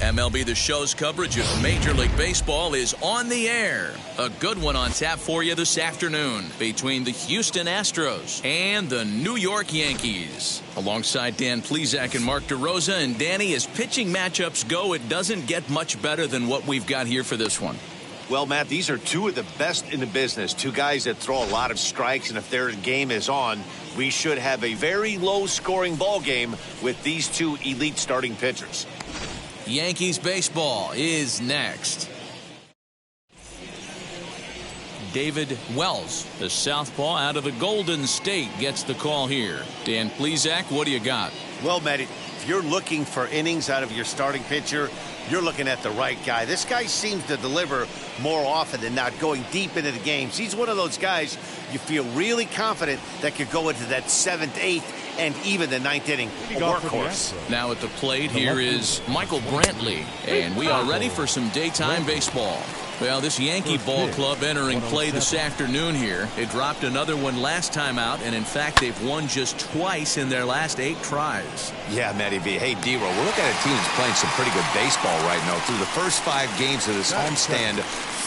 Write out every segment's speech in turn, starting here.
MLB The Show's coverage of Major League Baseball is on the air. A good one on tap for you this afternoon between the Houston Astros and the New York Yankees. Alongside Dan Plesac and Mark DeRosa, and Danny, as pitching matchups go, it doesn't get much better than what we've got here for this one. Well, Matt, these are two of the best in the business. Two guys that throw a lot of strikes, and if their game is on, we should have a very low-scoring ball game with these two elite starting pitchers. Yankees baseball is next. David Wells, the southpaw out of the Golden State, gets the call here. Dan Plesac, what do you got? Well, Matt, if you're looking for innings out of your starting pitcher, you're looking at the right guy. This guy seems to deliver more often than not, going deep into the games. He's one of those guys you feel really confident that could go into that 7th, 8th, and even the 9th inning. A workhorse. Now at the plate here is Michael Brantley, and we are ready for some daytime baseball. Well, this Yankee ball club entering play this afternoon here. It dropped another one last time out, and in fact, they've won just twice in their last 8 tries. Yeah, Matty B. Hey, D-Roll, we're looking at a team that's playing some pretty good baseball right now. Through the first 5 games of this homestand,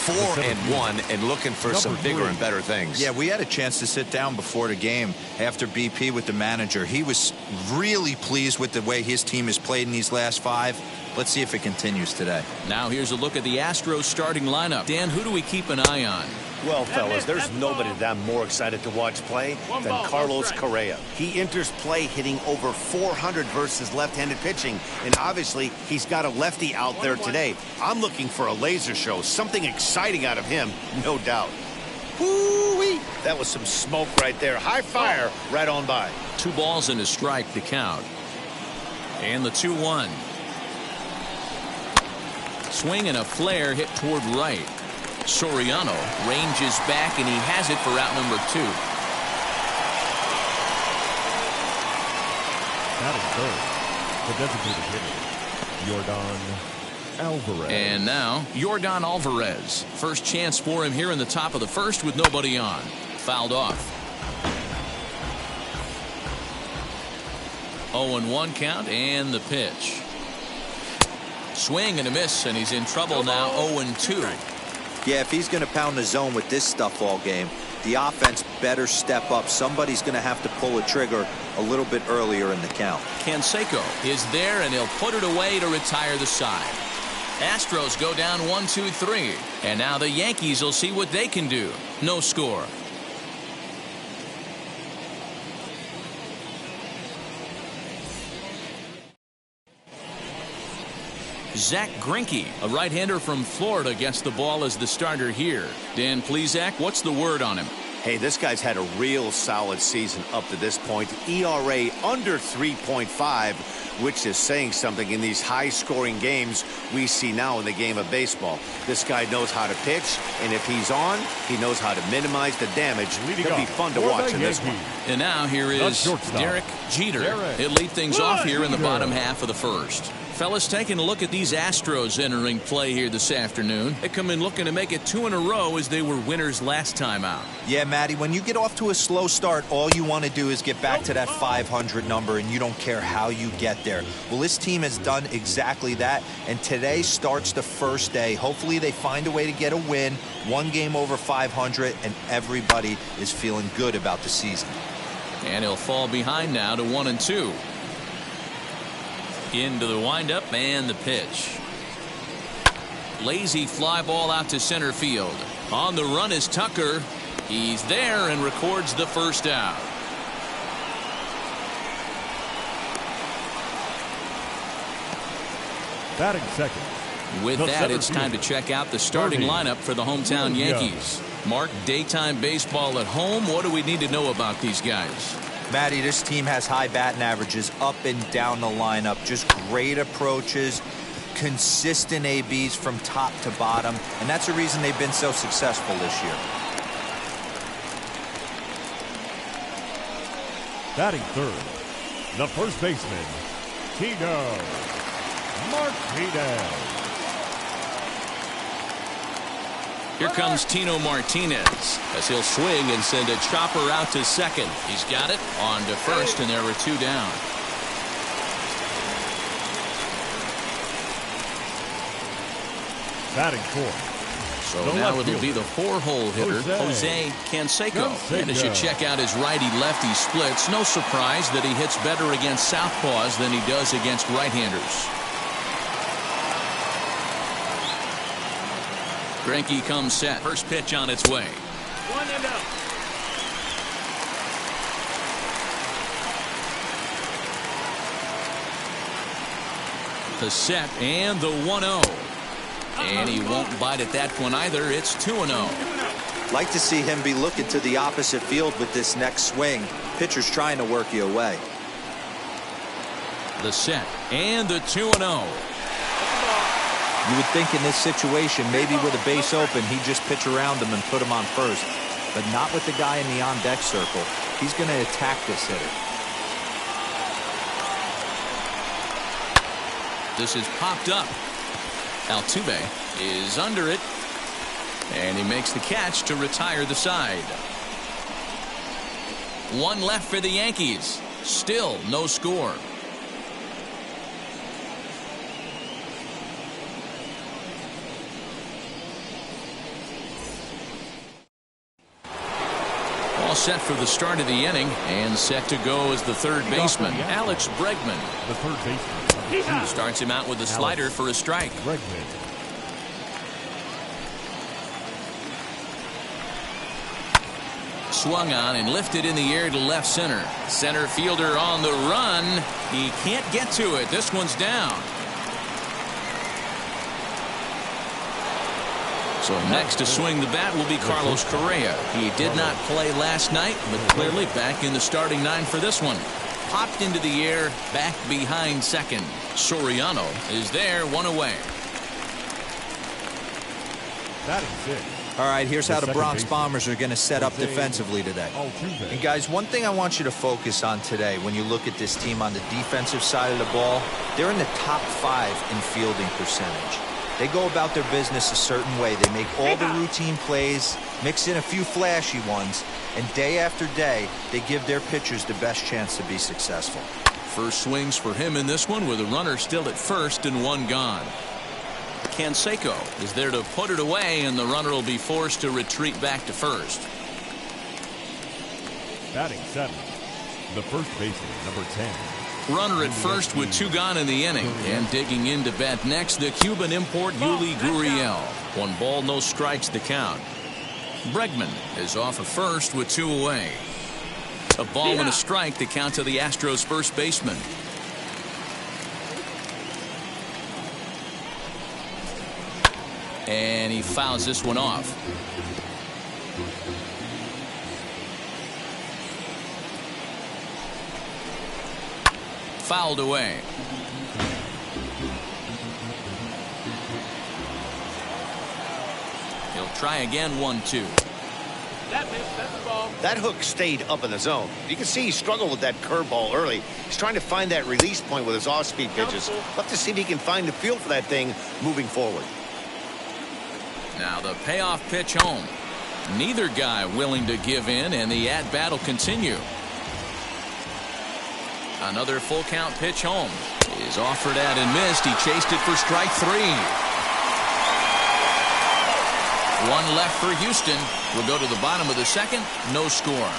4-1, and looking for some bigger and better things. Yeah, we had a chance to sit down before the game after BP with the manager. He was really pleased with the way his team has played in these last 5. Let's see if it continues today. Now here's a look at the Astros starting lineup. Dan, who do we keep an eye on? Well, fellas, there's nobody that I'm more excited to watch play than Carlos Correa. He enters play hitting over 400 versus left-handed pitching, and obviously he's got a lefty out there today. I'm looking for a laser show, something exciting out of him, no doubt. Woo-wee! That was some smoke right there. High fire right on by. 2 balls and a strike to count. And the 2-1. Swing and a flare hit toward right. Soriano ranges back, and he has it for out number 2. That is third. The designated hitter, Yordan Alvarez. And now Yordan Alvarez. First chance for him here in the top of the first with nobody on. Fouled off. 0-1 count, and the pitch. Swing and a miss, and he's in trouble now. 0-2. Yeah, if he's going to pound the zone with this stuff all game, the offense better step up. Somebody's going to have to pull a trigger a little bit earlier in the count. Canseco is there, and he'll put it away to retire the side. Astros go down 1-2-3, and now the Yankees will see what they can do. No score. Zach Greinke, a right-hander from Florida, gets the ball as the starter here. Dan Plesac, what's the word on him? Hey, this guy's had a real solid season up to this point. ERA under 3.5, which is saying something in these high-scoring games we see now in the game of baseball. This guy knows how to pitch, and if he's on, he knows how to minimize the damage. It'll be fun to watch in this one. And now here is Derek Jeter. He'll lead things off here in the bottom half of the first. Fellas, taking a look at these Astros entering play here this afternoon. They come in looking to make it 2 in a row as they were winners last time out. Yeah, Matty, when you get off to a slow start, all you want to do is get back to that 500 number, and you don't care how you get there. Well, this team has done exactly that, and today starts the first day. Hopefully they find a way to get a win, 1 game over 500, and everybody is feeling good about the season. And he'll fall behind now to 1-2. Into the windup and the pitch. Lazy fly ball out to center field. On the run is Tucker. He's there and records the first out. Batting second. With that, it's time to check out the starting lineup for the hometown Yankees. Mark, daytime baseball at home. What do we need to know about these guys? Matty, this team has high batting averages up and down the lineup. Just great approaches, consistent ABs from top to bottom, and that's the reason they've been so successful this year. Batting third, the first baseman, Tino Martinez. Here comes Tino Martinez as he'll swing and send a chopper out to second. He's got it on to first, and there are 2 down. Batting fourth. So now it'll be the 4-hole hitter, Jose Canseco. And as you check out his righty-lefty splits, no surprise that he hits better against southpaws than he does against right-handers. Greinke comes set. First pitch on its way. 1-0. The set and the 1-0. And he won't bite at that one either. It's 2-0. Like to see him be looking to the opposite field with this next swing. Pitcher's trying to work you away. The set and the 2-0. You would think in this situation, maybe with a base open, he'd just pitch around him and put him on first. But not with the guy in the on-deck circle. He's going to attack this hitter. This is popped up. Altuve is under it. And he makes the catch to retire the side. 1 left for the Yankees. Still no score. Set for the start of the inning and set to go as the third baseman, Alex Bregman. The third baseman starts him out with a slider for a strike. Bregman. Swung on and lifted in the air to left center. Center fielder on the run. He can't get to it. This one's down. So next to swing the bat will be Carlos Correa. He did not play last night, but clearly back in the starting 9 for this one. Popped into the air, back behind second. Soriano is there, 1 away. Batting 6. All right, here's how the Bronx Bombers are going to set up defensively today. And guys, one thing I want you to focus on today when you look at this team on the defensive side of the ball, they're in the top 5 in fielding percentage. They go about their business a certain way. They make all the routine plays, mix in a few flashy ones, and day after day, they give their pitchers the best chance to be successful. First swings for him in this one with a runner still at first and 1 gone. Canseco is there to put it away, and the runner will be forced to retreat back to first. Batting 7. The first baseman, number 10. Runner at first with 2 gone in the inning. And digging in to bat next, the Cuban import Yuli Gurriel. 1 ball, no strikes the count. Bregman is off at first with 2 away. A ball and a strike to count to the Astros first baseman. And he fouls this one off. Fouled away. He'll try again, 1-2. That's the ball. That hook stayed up in the zone. You can see he struggled with that curveball early. He's trying to find that release point with his off-speed pitches. Love to see if he can find the feel for that thing moving forward. Now the payoff pitch home. Neither guy willing to give in, and the at-bat will continue. Another full count pitch home is offered at and missed. He chased it for strike 3. 1 left for Houston. We'll go to the bottom of the second. No score.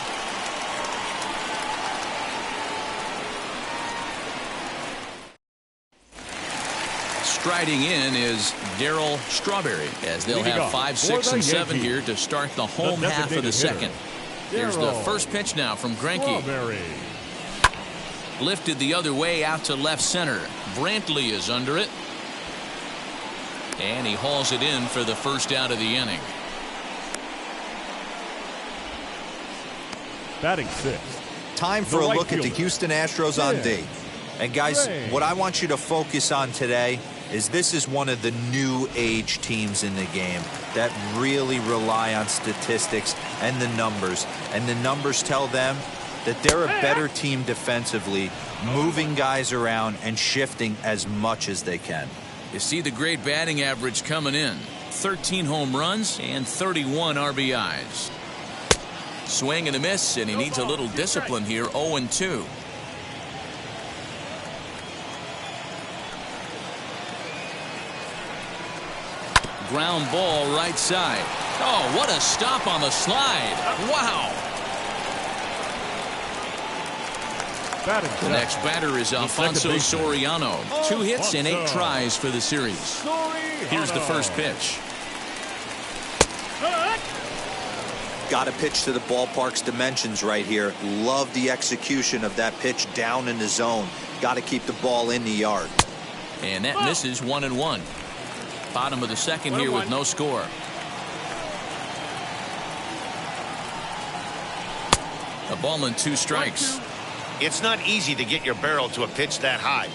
Striding in is Darryl Strawberry as they'll have 5, 6, and 7 here to start the home half of the second. Here's the first pitch now from Greinke. Lifted the other way out to left center. Brantley is under it. And he hauls it in for the first out of the inning. Batting 6. Time for a right look at the fielder. Houston Astros on D. And guys, what I want you to focus on today is this is one of the new age teams in the game that really rely on statistics and the numbers. And the numbers tell them that they're a better team defensively, moving guys around and shifting as much as they can. You see the great batting average coming in. 13 home runs and 31 RBIs. Swing and a miss, and he needs a little discipline here. 0-2. Ground ball right side. Oh, what a stop on the slide. Wow. Batting The next batter is Alfonso Soriano. 2 hits and 8 tries for the series. Here's the first pitch. Got to pitch to the ballpark's dimensions right here. Love the execution of that pitch down in the zone. Got to keep the ball in the yard. And that misses 1-1. Bottom of the second here with no score. A ball and 2 strikes. It's not easy to get your barrel to a pitch that high.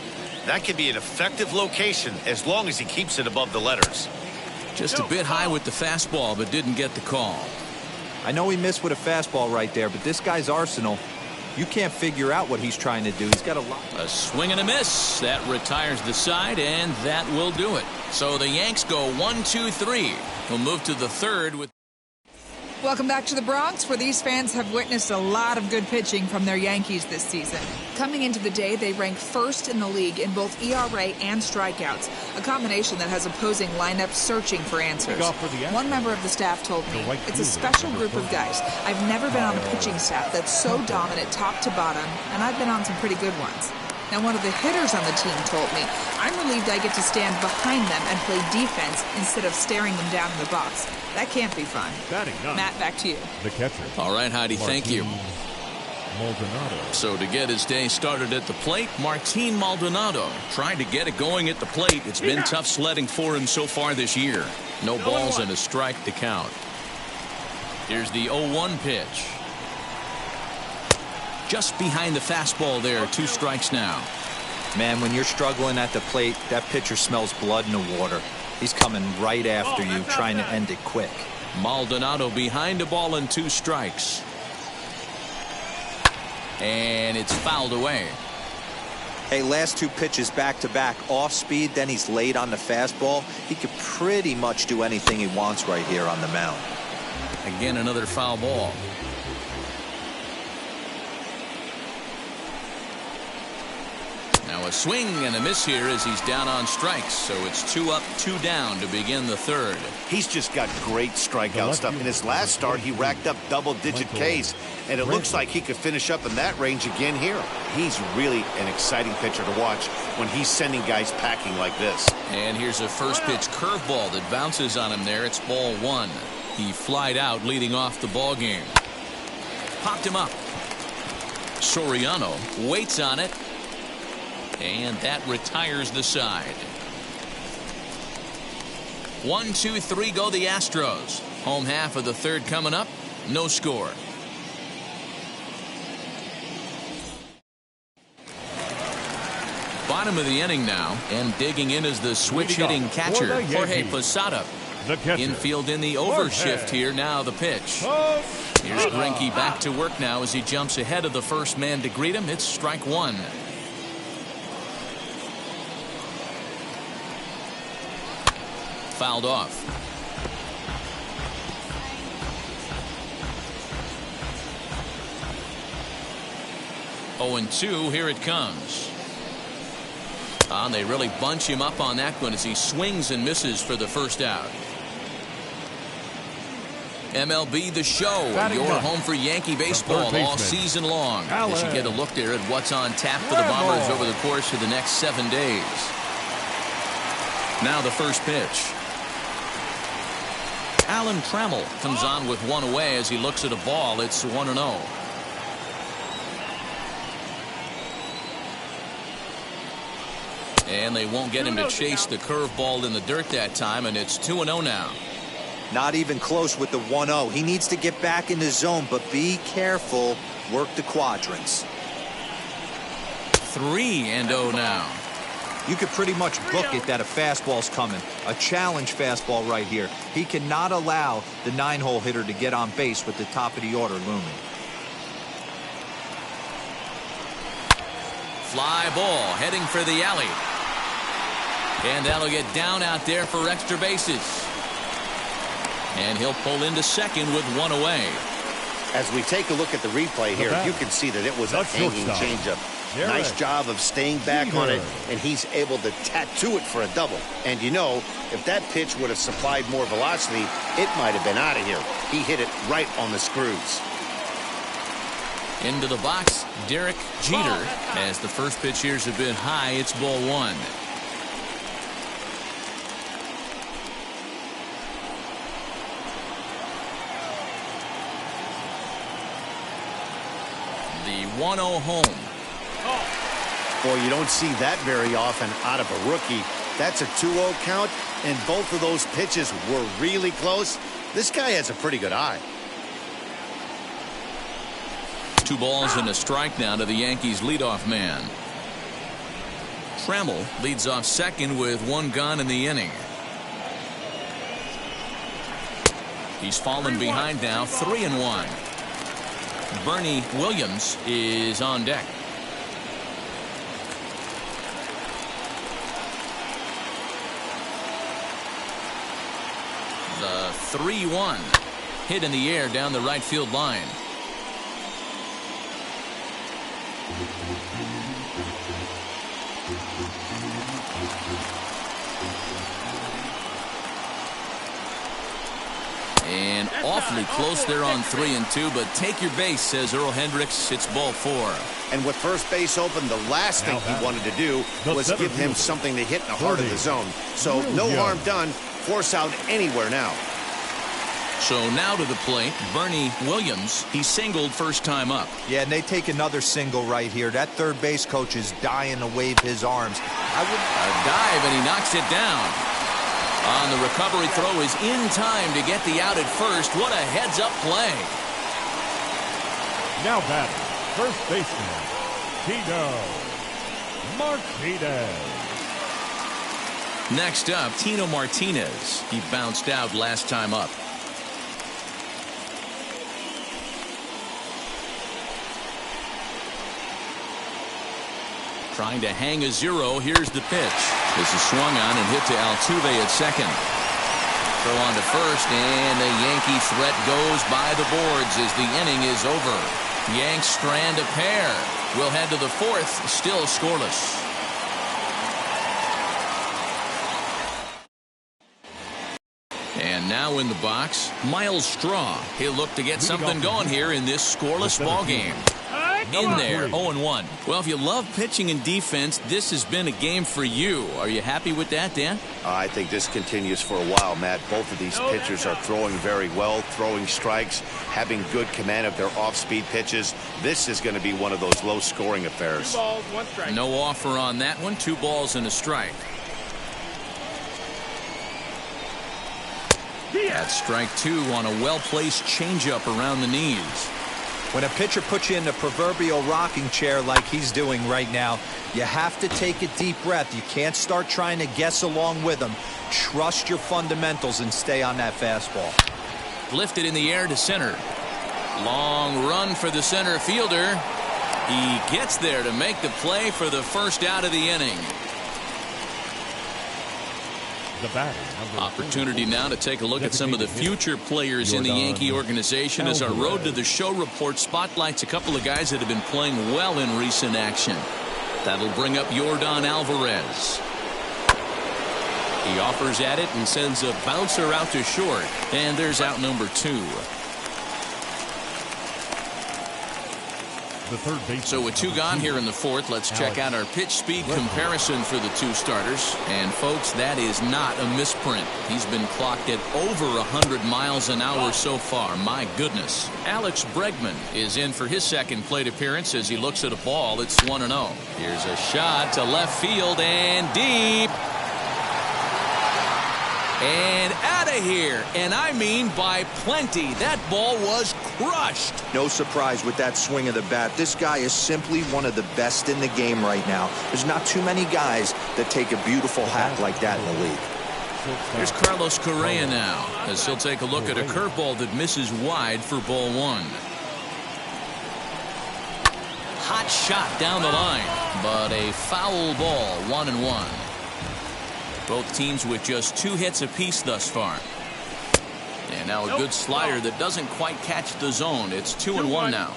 That can be an effective location as long as he keeps it above the letters. Just a bit high with the fastball, but didn't get the call. I know he missed with a fastball right there, but this guy's arsenal, you can't figure out what he's trying to do. He's got a lot. A swing and a miss. That retires the side, and that will do it. So the Yanks go 1-2-3. We'll move to the third with. Welcome back to the Bronx, where these fans have witnessed a lot of good pitching from their Yankees this season. Coming into the day, they rank first in the league in both ERA and strikeouts, a combination that has opposing lineups searching for answers. One member of the staff told me, it's a special group of guys. I've never been on a pitching staff that's so dominant top to bottom, and I've been on some pretty good ones. Now, one of the hitters on the team told me, I'm relieved I get to stand behind them and play defense instead of staring them down in the box. That can't be fun. Matt, back to you. The catcher. All right, Heidi, thank you. Maldonado. So to get his day started at the plate, Martin Maldonado trying to get it going at the plate. It's been tough sledding for him so far this year. No balls and a strike to count. Here's the 0-1 pitch. Just behind the fastball there. 2 strikes now. Man, when you're struggling at the plate, that pitcher smells blood in the water. He's coming right after you, trying to end it quick. Maldonado behind a ball and 2 strikes. And it's fouled away. Hey, last 2 pitches back-to-back, off speed, then he's late on the fastball. He could pretty much do anything he wants right here on the mound. Again, another foul ball. Now a swing and a miss here as he's down on strikes. So it's 2 up, 2 down to begin the third. He's just got great strikeout stuff. In his last start, he racked up double-digit Ks, and it looks like he could finish up in that range again here. He's really an exciting pitcher to watch when he's sending guys packing like this. And here's a first pitch curveball that bounces on him there. It's ball 1. He flied out leading off the ball game. Popped him up. Soriano waits on it. And that retires the side. 1-2-3 go the Astros. Home half of the third coming up. No score. Bottom of the inning now, and digging in is the switch hitting catcher Jorge Posada. Infield in the overshift here. Now the pitch. Here's Greinke back to work now as he jumps ahead of the first man to greet him. It's strike 1. Fouled off. Oh, and 2. Here it comes. And they really bunch him up on that one as he swings and misses for the first out. MLB The Show, your home for Yankee baseball all season long. As you get a look there at what's on tap for the Bombers over the course of the next 7 days. Now the first pitch. Alan Trammell comes on with 1 away as he looks at a ball. It's 1-0. And they won't get him to chase the curveball in the dirt that time, and it's 2-0 now. Not even close with the 1-0. He needs to get back in the zone, but be careful. Work the quadrants. 3-0 now. You could pretty much book it that a fastball's coming. A challenge fastball right here. He cannot allow the 9-hole hitter to get on base with the top of the order looming. Fly ball heading for the alley. And that'll get down out there for extra bases. And he'll pull into second with one away. As we take a look at the replay here, you can see that it was a hanging changeup. Nice job of staying back on it, and he's able to tattoo it for a double. And you know, if that pitch would have supplied more velocity, it might have been out of here. He hit it right on the screws. Into the box, Derek Jeter. As the first pitch here's a bit high, it's ball one. The 1-0 home. Boy, you don't see that very often out of a rookie. That's a 2-0 count, and both of those pitches were really close. This guy has a pretty good eye. 2 balls and a strike now to the Yankees leadoff man. Trammell leads off second with 1 gone in the inning. He's fallen behind now, 3-1. Bernie Williams is on deck. The 3-1 hit in the air down the right field line. And awfully close there on 3-2, but take your base, says Earl Hendricks. It's ball 4. And with first base open, the last thing he wanted to do was give him something to hit in the heart of the zone. So no harm done. Force out anywhere now. So now to the plate, Bernie Williams. He singled first time up. Yeah, and they take another single right here. That third base coach is dying to wave his arms. A dive, and he knocks it down. On the recovery throw is in time to get the out at first. What a heads-up play. Now batting, first baseman, Tito Martinez. Next up, Tino Martinez. He bounced out last time up. Trying to hang a 0. Here's the pitch. This is swung on and hit to Altuve at second. Throw on to first, and the Yankee threat goes by the boards as the inning is over. Yanks strand a pair. We'll head to the 4th, still scoreless. And now in the box, Miles Straw. He'll look to get something going here in this scoreless ball game. In there, 0-1. Well, if you love pitching and defense, this has been a game for you. Are you happy with that, Dan? I think this continues for a while, Matt. Both of these pitchers are throwing very well, throwing strikes, having good command of their off-speed pitches. This is going to be one of those low-scoring affairs. 2 balls, 1 strike. No offer on that one. 2 balls and a strike. That's strike 2 on a well-placed changeup around the knees. When a pitcher puts you in the proverbial rocking chair like he's doing right now, you have to take a deep breath. You can't start trying to guess along with him. Trust your fundamentals and stay on that fastball. Lifted in the air to center. Long run for the center fielder. He gets there to make the play for the first out of the inning. The batter, Opportunity now to take a look at some of the future players in the Yankee organization as our Road to the Show report spotlights a couple of guys that have been playing well in recent action. That'll bring up Yordan Alvarez. He offers at it and sends a bouncer out to short. And there's out number 2. the third base. So with 2 gone here in the 4th, let's check out our pitch speed comparison for the 2 starters. And folks, that is not a misprint. He's been clocked at over 100 miles an hour so far. My goodness. Alex Bregman is in for his second plate appearance as he looks at a ball. It's 1-0. Here's a shot to left field and deep. And out of here. And I mean by plenty. That ball was crushed. No surprise with that swing of the bat. This guy is simply one of the best in the game right now. There's not too many guys that take a beautiful hack like that in the league. Here's Carlos Correa now, as he'll take a look at a curveball that misses wide for ball one. Hot shot down the line, but a foul ball, 1-1. Both teams with just 2 hits apiece thus far. And now a good slider that doesn't quite catch the zone. It's 2-1 now.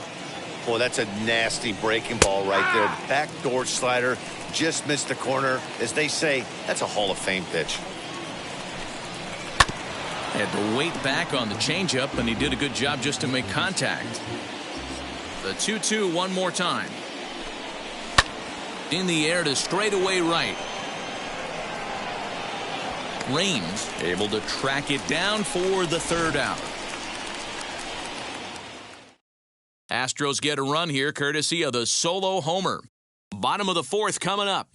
Boy, that's a nasty breaking ball right there. Backdoor slider, just missed the corner. As they say, that's a Hall of Fame pitch. Had to wait back on the changeup, and he did a good job just to make contact. The 2-2 one more time. In the air to straightaway right. Raines able to track it down for the 3rd out. Astros get a run here courtesy of the solo homer. Bottom of the 4th coming up.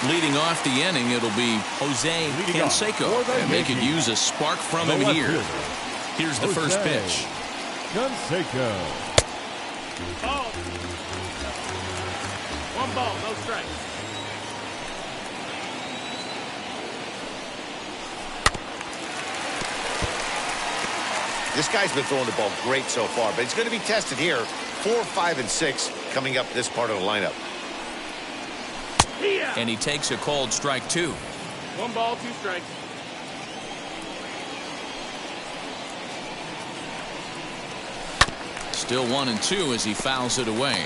Leading off the inning, it'll be Jose Canseco, and they could use a spark from him here. Here's the first pitch. Canseco. Ball. 1 ball, no strikes. This guy's been throwing the ball great so far, but he's going to be tested here. 4, 5, and 6 coming up this part of the lineup. And he takes a called strike 2. 1 ball, 2 strikes. Still 1-2 as he fouls it away.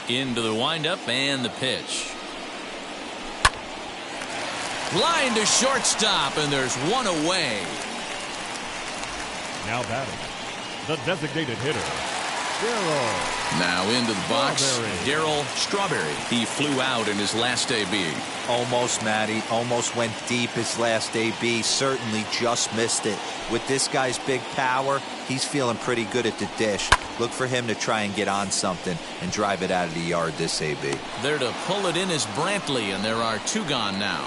Into the windup and the pitch. Line to shortstop, and there's 1 away. Now batting, the designated hitter, Darryl. Now into the box, Darryl Strawberry. He flew out in his last AB. Almost, Matty. Almost went deep his last AB. Certainly just missed it. With this guy's big power, he's feeling pretty good at the dish. Look for him to try and get on something and drive it out of the yard this AB. There to pull it in is Brantley, and there are 2 gone now.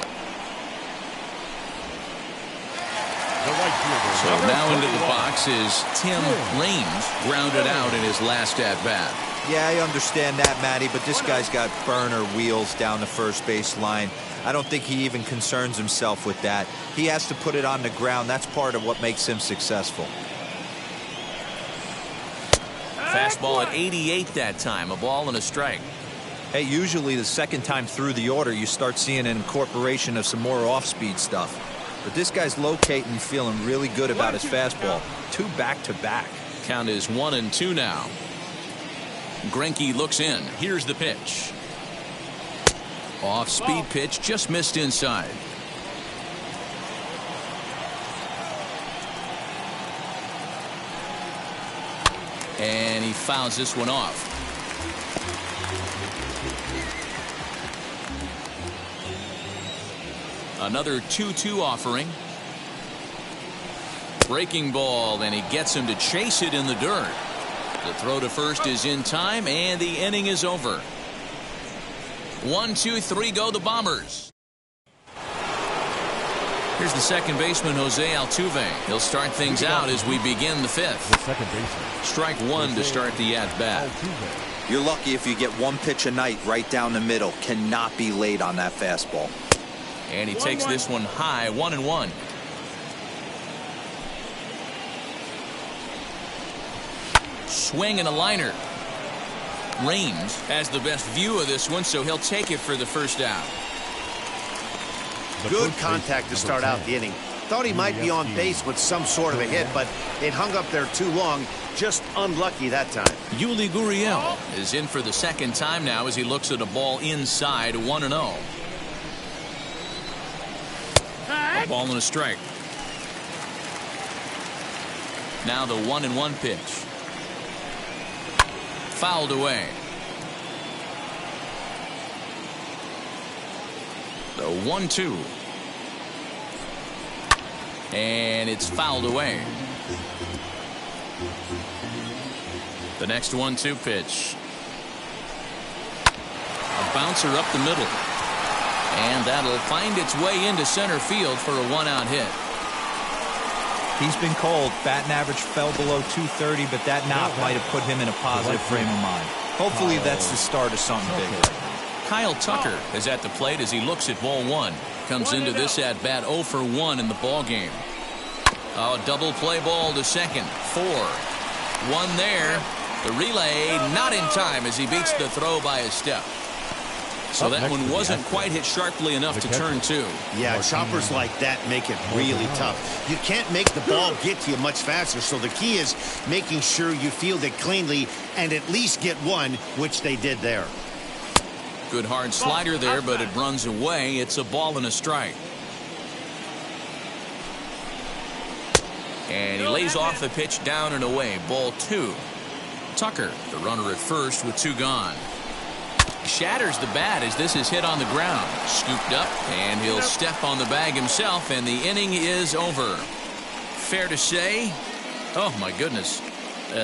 So now into the box is Tim Raines, grounded out in his last at-bat. Yeah, I understand that, Matty, but this guy's got burner wheels down the first base line. I don't think he even concerns himself with that. He has to put it on the ground. That's part of what makes him successful. Fastball at 88 that time, a ball and a strike. Hey, usually the second time through the order, you start seeing an incorporation of some more off-speed stuff. But this guy's locating, feeling really good about his fastball. 2 back-to-back. Count is 1-2 now. Greinke looks in. Here's the pitch. Off-speed pitch, just missed inside. And he fouls this one off. Another 2-2 offering. Breaking ball, and he gets him to chase it in the dirt. The throw to first is in time, and the inning is over. 1, 2, 3 go the Bombers. Here's the second baseman, Jose Altuve. He'll start things out as we begin the 5th. The second baseman. Strike 1 to start the at-bat. You're lucky if you get 1 pitch a night right down the middle. Cannot be late on that fastball. And he takes this one high, 1-1. Swing and a liner. Raines has the best view of this one, so he'll take it for the first out. Good contact to start out the inning. Thought he might be on base with some sort of a hit, but it hung up there too long. Just unlucky that time. Yuli Gurriel is in for the second time now as he looks at a ball inside, 1-0. A ball and a strike. Now the 1-1 pitch. Fouled away. The 1-2. And it's fouled away. The next 1-2 pitch. bouncer up the middle. And that'll find its way into center field for a one-out hit. He's been cold. Batting average fell below 230, but that knock might have put him in a positive frame of mind. Hopefully that's the start of something bigger. Kyle Tucker is at the plate as he looks at ball one. Comes into this at bat 0 for 1 in the ball game. Oh, double play ball to second. 4. 1 there. The relay not in time as he beats the throw by a step. So that one wasn't quite hit sharply enough to turn 2. Yeah, choppers like that make it really tough. You can't make the ball get to you much faster, so the key is making sure you field it cleanly and at least get one, which they did there. Good hard slider there, but it runs away. It's a ball and a strike. And he lays off the pitch down and away. Ball 2. Tucker, the runner at first with 2 gone. Shatters the bat as this is hit on the ground. Scooped up, and he'll step on the bag himself, and the inning is over. Fair to say, oh my goodness,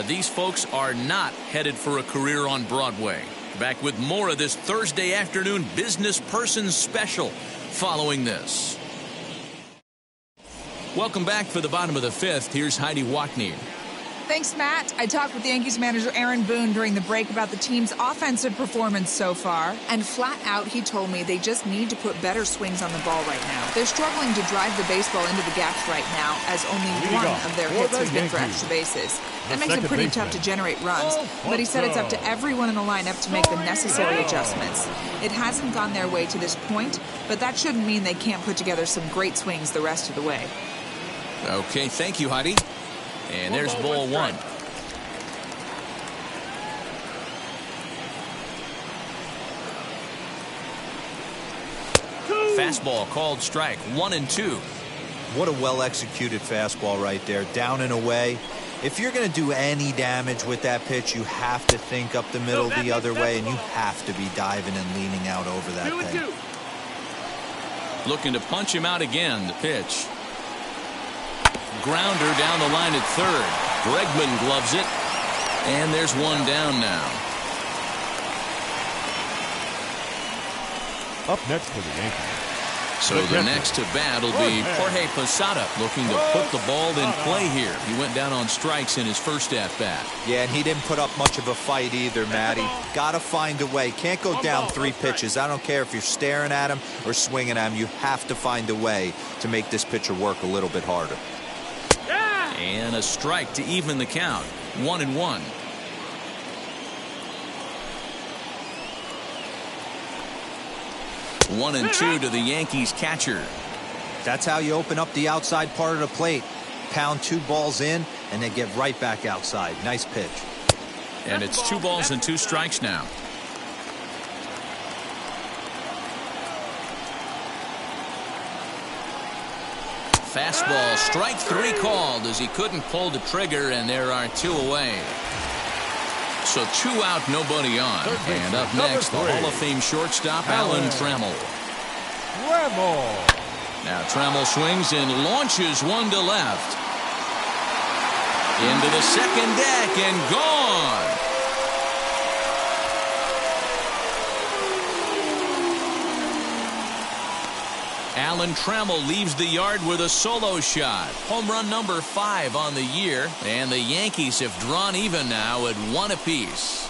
these folks are not headed for a career on Broadway. Back with more of this Thursday afternoon Business Person Special following this. Welcome back for the bottom of the 5th. Here's Heidi Watney. Thanks, Matt. I talked with Yankees manager Aaron Boone during the break about the team's offensive performance so far. And flat out, he told me they just need to put better swings on the ball right now. They're struggling to drive the baseball into the gaps right now, as only one of their hits has been for extra bases. That makes it pretty tough to generate runs. But he said it's up to everyone in the lineup to make the necessary adjustments. It hasn't gone their way to this point, but that shouldn't mean they can't put together some great swings the rest of the way. Okay, thank you, Heidi. And there's ball 1. Fastball called strike. 1 and 2. What a well-executed fastball right there. Down and away. If you're going to do any damage with that pitch, you have to think up the middle the other way, and you have to be diving and leaning out over that thing. Looking to punch him out again. The pitch. Grounder down the line at third. Bregman gloves it. And there's one down now. Up next for the Yankees. So the next to bat will be Jorge Posada, looking to put the ball in play here. He went down on strikes in his first at-bat. Yeah, and he didn't put up much of a fight either, Matty. Got to find a way. Can't go down 3 pitches. I don't care if you're staring at him or swinging at him. You have to find a way to make this pitcher work a little bit harder. And a strike to even the count. 1 and 1. One and 2 to the Yankees catcher. That's how you open up the outside part of the plate. Pound 2 balls in and then get right back outside. Nice pitch. And it's 2 balls and 2 strikes now. Fastball, strike 3 called as he couldn't pull the trigger, and there are 2 away. So 2 out, nobody on. And up next, the Hall of Fame shortstop, Alan Trammell. Now Trammell swings and launches one to left. Into the second deck and gone. Alan Trammell leaves the yard with a solo shot. Home run number 5 on the year. And the Yankees have drawn even now at 1 apiece.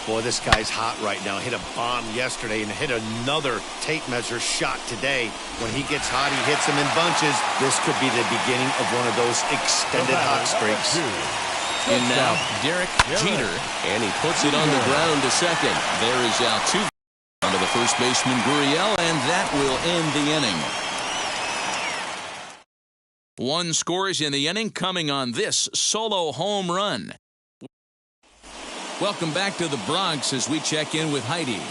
Boy, this guy's hot right now. Hit a bomb yesterday and hit another tape measure shot today. When he gets hot, he hits them in bunches. This could be the beginning of one of those extended hot streaks. In now, Derek Jeter, and he puts it on the ground to second. There is out 2 onto the first baseman Gurriel, and that will end the inning. 1 scores in the inning, coming on this solo home run. Welcome back to the Bronx as we check in with Heidi.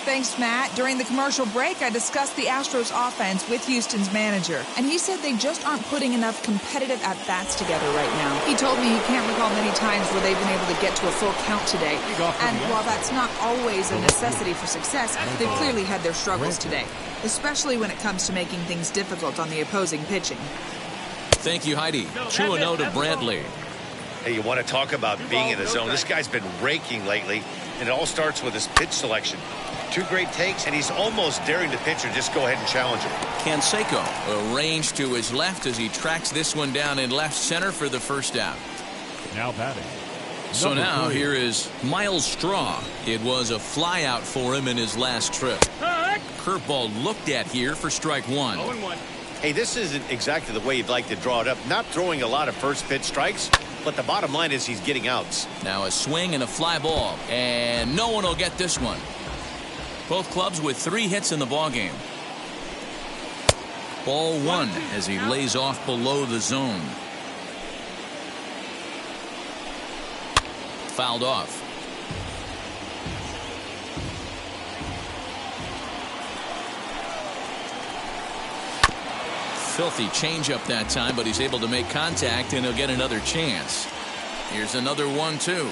Thanks, Matt. During the commercial break, I discussed the Astros offense with Houston's manager, and he said they just aren't putting enough competitive at-bats together right now. He told me he can't recall many times where they've been able to get to a full count today. And while that's not always a necessity for success, they've clearly had their struggles today, especially when it comes to making things difficult on the opposing pitching. Thank you, Heidi. 2-0 to Bradley. Hey, you want to talk about being in the zone? This guy's been raking lately, and it all starts with his pitch selection. 2 great takes, and he's almost daring the pitcher just go ahead and challenge him. Canseco arranged to his left as he tracks this one down in left center for the first out. Now batting. So now here is Miles Straw. It was a fly out for him in his last trip. Curveball looked at here for strike 1. 0-1. Hey, this isn't exactly the way you'd like to draw it up. Not throwing a lot of first pitch strikes, but the bottom line is he's getting outs. Now a swing and a fly ball, and no one will get this one. Both clubs with 3 hits in the ballgame. Ball 1 as he lays off below the zone. Fouled off. Filthy changeup that time, but he's able to make contact, and he'll get another chance. Here's another 1-2.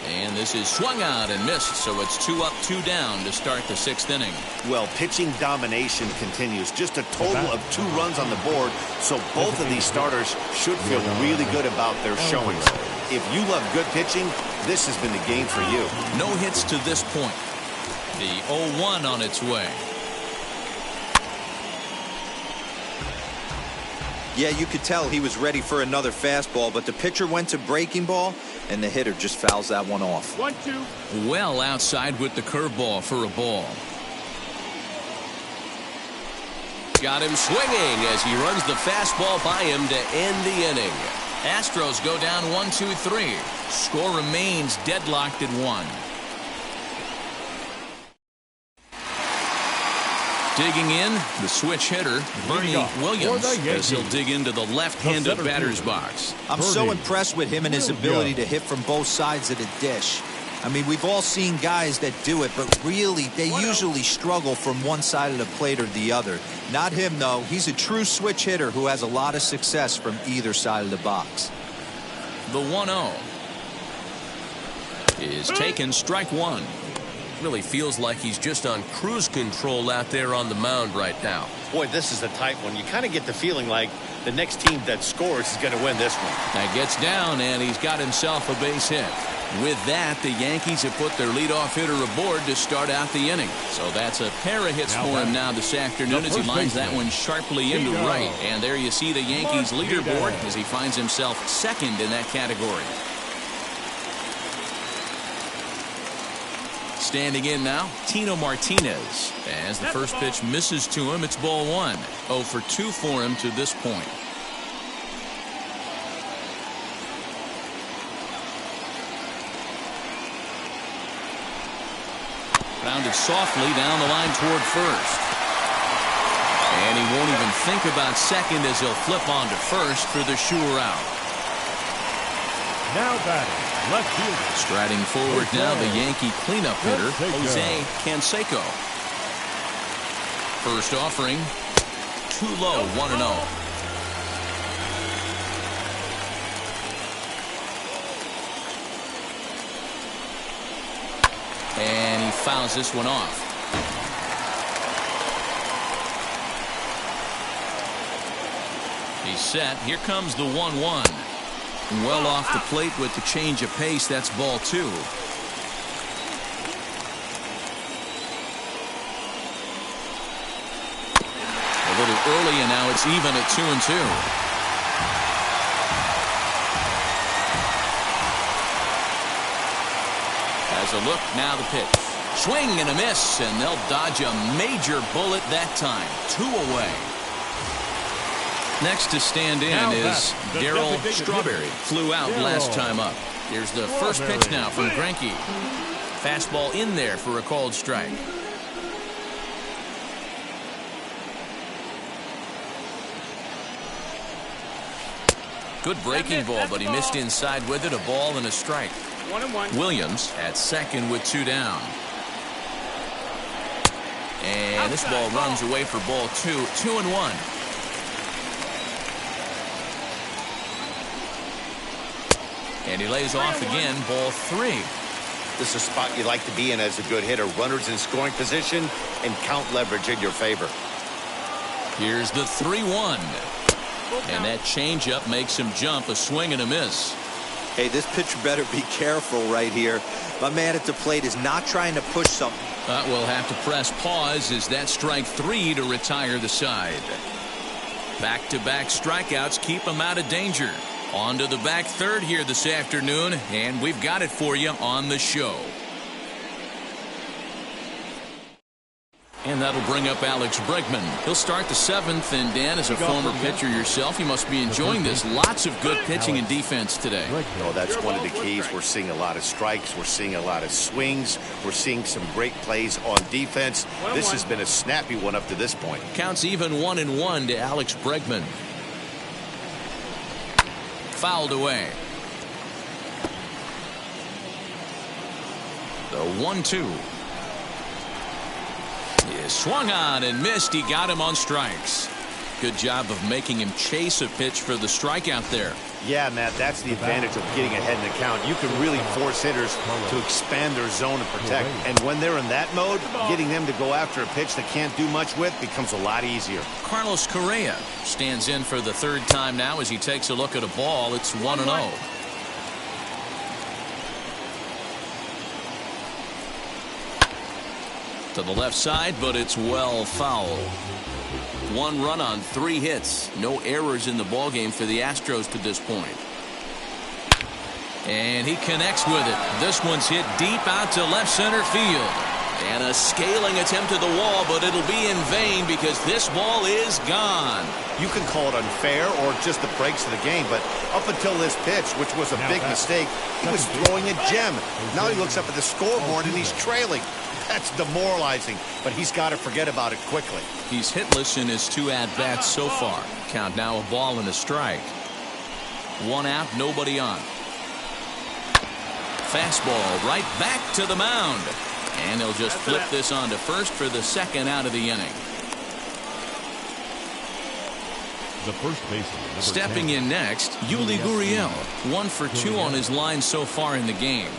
And this is swung out and missed, so it's 2 up, 2 down to start the 6th inning. Well, pitching domination continues. Just a total of 2 runs on the board, so both of these starters should feel really good about their showings. If you love good pitching, this has been the game for you. No hits to this point. The 0-1 on its way. Yeah, you could tell he was ready for another fastball, but the pitcher went to breaking ball, and the hitter just fouls that one off. 1-2. Well outside with the curveball for a ball. Got him swinging as he runs the fastball by him to end the inning. Astros go down 1-2-3. Score remains deadlocked at 1. Digging in, the switch hitter, Bernie Williams, as he'll dig into the left-handed batter's box. I'm so impressed with him and his ability to hit from both sides of the dish. I mean, we've all seen guys that do it, but really, they usually struggle from one side of the plate or the other. Not him, though. He's a true switch hitter who has a lot of success from either side of the box. The 1-0 is taken, strike 1. Really feels like he's just on cruise control out there on the mound right now. Boy, this is a tight one. You kind of get the feeling like the next team that scores is going to win this one. That gets down, and he's got himself a base hit. With that, the Yankees have put their leadoff hitter aboard to start out the inning. So that's a pair of hits for him now this afternoon as he lines that one sharply into right. And there you see the Yankees leaderboard as he finds himself second in that category. Standing in now, Tino Martinez. As the first pitch misses to him, it's ball 1. 0 for 2 for him to this point. Grounded softly down the line toward first. And he won't even think about second as he'll flip on to first for the sure out. Now batting, left fielder. Striding forward now, the Yankee cleanup hitter, Jose Canseco. First offering, too low, 1-0. And he fouls this one off. He's set. Here comes the 1-1. Well off the plate with the change of pace. That's ball 2. A little early, and now it's even at 2-2. As a look, now the pitch. Swing and a miss, and they'll dodge a major bullet that time. 2 away. Next to stand in is Darryl Strawberry. Flew out last time up. Here's the first pitch now from Greinke. Fastball in there for a called strike. Good breaking ball, but he missed inside with it. A ball and a strike. 1-1. Williams at second with 2 down. And this ball runs away for ball 2. 2-1. And he lays off again, ball 3. This is a spot you like to be in as a good hitter. Runners in scoring position and count leverage in your favor. Here's the 3-1. And that changeup makes him jump, a swing and a miss. Hey, this pitcher better be careful right here. My man at the plate is not trying to push something. We'll have to press pause as that strike 3 to retire the side. Back-to-back strikeouts keep him out of danger. On to the back third here this afternoon, and we've got it for you on the show. And that'll bring up Alex Bregman. He'll start the 7th, and Dan, as a former pitcher yourself, you must be enjoying this. Lots of good pitching and defense today. Oh, that's one of the keys. We're seeing a lot of strikes. We're seeing a lot of swings. We're seeing some great plays on defense. This has been a snappy one up to this point. Counts even 1-1 to Alex Bregman. Fouled away. The 1-2. He swung on and missed. He got him on strikes. Good job of making him chase a pitch for the strikeout there. Yeah, Matt, that's the advantage of getting ahead in the count. You can really force hitters to expand their zone and protect. And when they're in that mode, getting them to go after a pitch they can't do much with becomes a lot easier. Carlos Correa stands in for the 3rd time now as he takes a look at a ball. It's 1-0. To the left side, but it's well fouled. 1 run on 3 hits. No errors in the ballgame for the Astros to this point. And he connects with it. This one's hit deep out to left center field. And a scaling attempt to the wall, but it'll be in vain because this ball is gone. You can call it unfair or just the breaks of the game, but up until this pitch, which was a big mistake, he was throwing a gem. Now he looks up at the scoreboard and he's trailing. That's demoralizing, but he's got to forget about it quickly. He's hitless in his 2 at-bats so far. Count now, a ball and a strike. 1 out, nobody on. Fastball right back to the mound. And he'll just flip this on to first for the 2nd out of the inning. The first baseman. Stepping in next, Yuli Gurriel. 1 for 2 on his line so far in the game.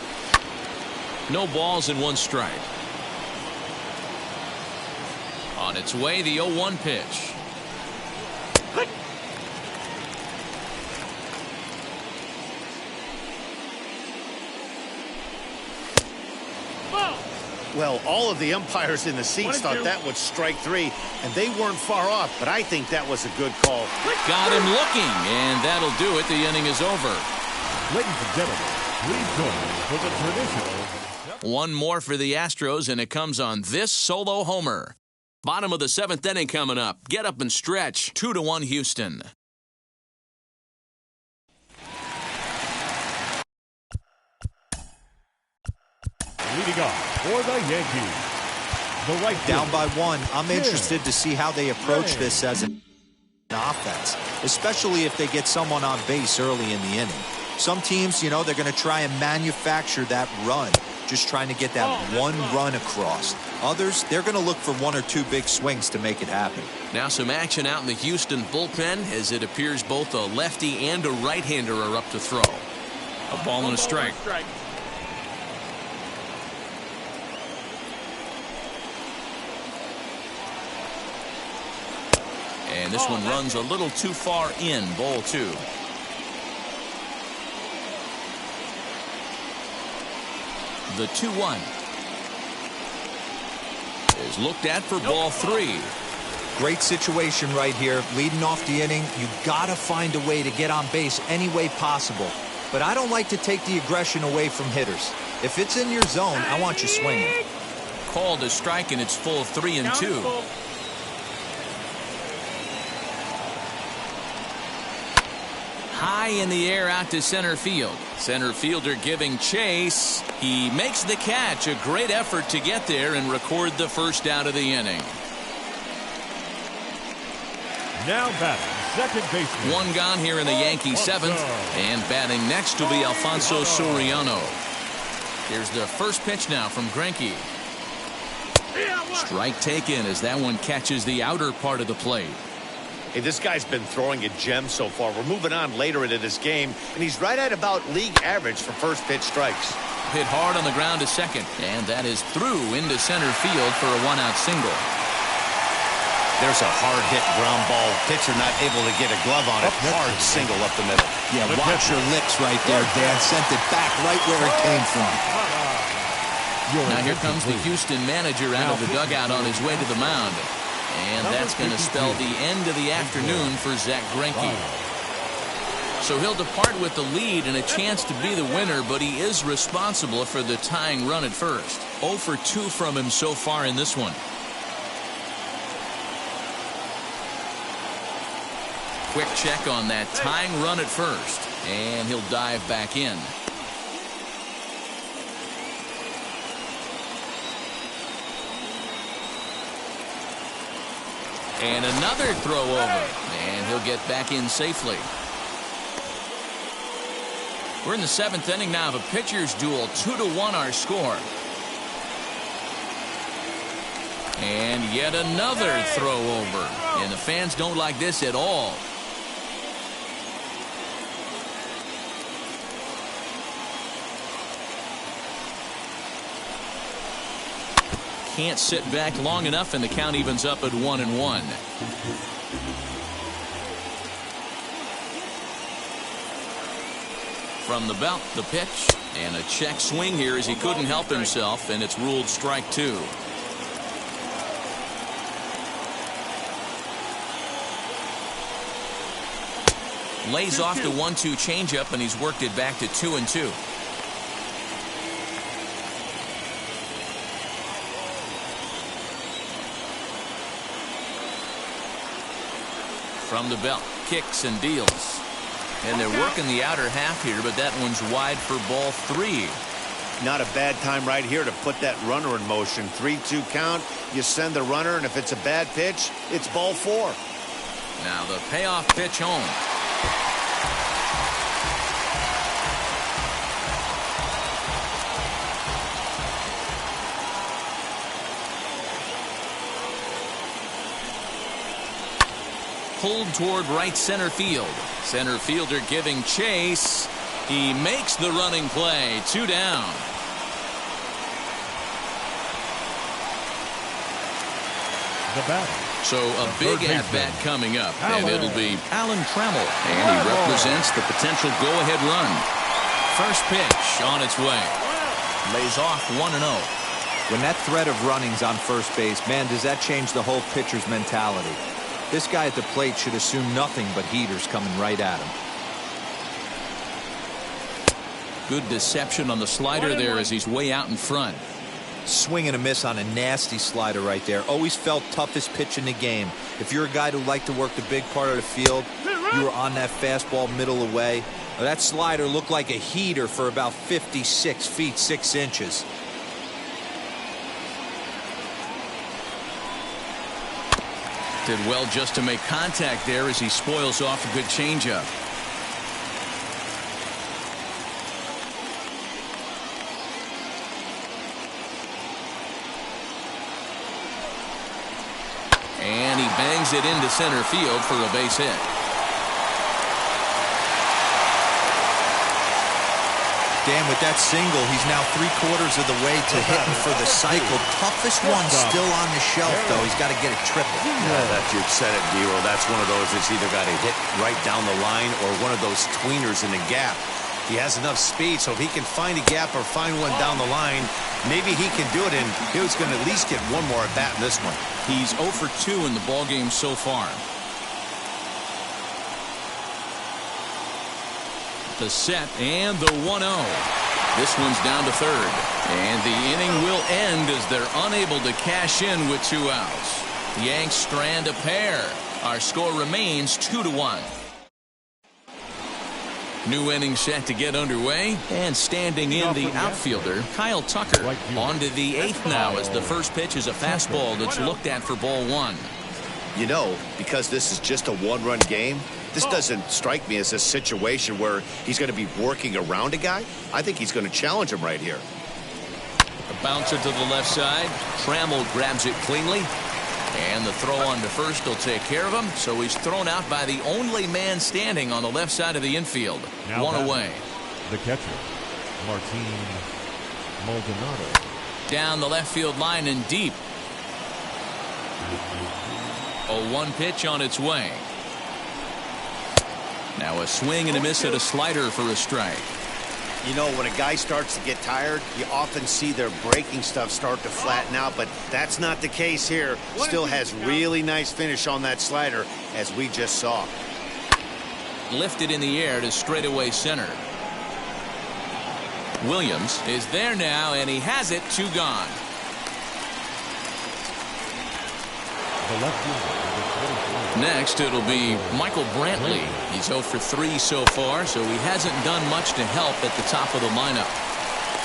No balls and 1 strike. On its way, the 0-1 pitch. Well, all of the umpires in the seats thought that was strike 3, and they weren't far off, but I think that was a good call. Got him looking, and that'll do it. The inning is over. Ladies and gentlemen, please join for the traditional. 1 more for the Astros, and it comes on this solo homer. Bottom of the 7th inning coming up. Get up and stretch. 2-1 Houston. Leading off for the Yankees. The right Down by 1. I'm interested to see how they approach this as an offense, especially if they get someone on base early in the inning. Some teams, they're going to try and manufacture that run, just trying to get that 1 run across. Others, they're going to look for 1 or 2 big swings to make it happen. Now some action out in the Houston bullpen as it appears both a lefty and a right-hander are up to throw. A ball and a strike. And this one runs a little too far in. Ball 2. The 2-1 is looked at for ball 3. Great situation right here. Leading off the inning, you got to find a way to get on base any way possible. But I don't like to take the aggression away from hitters. If it's in your zone, I want you swinging. Called a strike, and it's full 3-2. High in the air out to center field. Center fielder giving chase. He makes the catch. A great effort to get there and record the 1st out of the inning. Now batting, 2nd baseman. 1 gone here in the Yankee 7th. And batting next will be Alfonso Soriano. Here's the first pitch now from Greinke. Strike taken as that one catches the outer part of the plate. Hey, this guy's been throwing a gem so far. We're moving on later into this game, and he's right at about league average for first pitch strikes. Hit hard on the ground to 2nd, and that is through into center field for a 1-out single. There's a hard hit ground ball. Pitcher not able to get a glove on it. Hard single up the middle. Yeah, watch your lips right there, Dan. Sent it back right where it came from. Now here comes the Houston manager out of the dugout on his way to the mound. And that's going to spell the end of the afternoon for Zach Greinke. So he'll depart with the lead and a chance to be the winner, but he is responsible for the tying run at first. 0 for 2 from him so far in this one. Quick check on that tying run at first, and he'll dive back in. And another throw over, and he'll get back in safely. We're in the 7th inning now of a pitcher's duel. 2-1 our score. And yet another throw over. And the fans don't like this at all. Can't sit back long enough, and the count evens up at 1-1. From the belt, the pitch, and a check swing here as he couldn't help himself, and it's ruled strike 2. Lays off the 1-2 changeup, and he's worked it back to 2-2. From the belt, kicks and deals. And they're working the outer half here, but that one's wide for ball 3. Not a bad time right here to put that runner in motion. 3-2 count. You send the runner, and if it's a bad pitch, it's ball 4. Now the payoff pitch home. Pulled toward right center field. Center fielder giving chase. He makes the running play. 2 down. The batter. So a big at-bat coming up, and it'll be Alan Trammell, and he represents the potential go-ahead run. First pitch on its way. Lays off 1-0. When that threat of running's on first base, man, does that change the whole pitcher's mentality. This guy at the plate should assume nothing but heaters coming right at him. Good deception on the slider there as he's way out in front. Swing and a miss on a nasty slider right there. Always felt toughest pitch in the game. If you're a guy who liked to work the big part of the field, you were on that fastball middle away. That slider looked like a heater for about 56 feet 6 inches. Did well just to make contact there as he spoils off a good changeup. And he bangs it into center field for a base hit. Dan, with that single, he's now 3/4 of the way to hitting for the cycle. Toughest one still on the shelf, though. He's got to get a triple. Yeah, you said it, Dero. That's one of those that's either got to hit right down the line or one of those tweeners in the gap. He has enough speed, so if he can find a gap or find one down the line, maybe he can do it, and he was going to at least get one more at bat in this one. He's 0 for 2 in the ballgame so far. The set and the 1-0. This one's down to third. And the inning will end as they're unable to cash in with 2 outs. The Yanks strand a pair. Our score remains 2-1. New inning set to get underway. And standing in the outfielder, Kyle Tucker. On to the 8th now as the first pitch is a fastball that's looked at for ball 1. You know, because this is just a one-run game, this doesn't strike me as a situation where he's going to be working around a guy. I think he's going to challenge him right here. A bouncer to the left side. Trammell grabs it cleanly. And the throw on to first will take care of him. So he's thrown out by the only man standing on the left side of the infield. Now 1 away. The catcher, Martin Maldonado. Down the left field line and deep. 0-1 pitch on its way. Now a swing and a miss at a slider for a strike. You know, when a guy starts to get tired, you often see their breaking stuff start to flatten out, but that's not the case here. Still has really nice finish on that slider, as we just saw. Lifted in the air to straightaway center. Williams is there now, and he has it. 2 gone. Next, it'll be Michael Brantley. He's 0 for 3 so far, so he hasn't done much to help at the top of the lineup.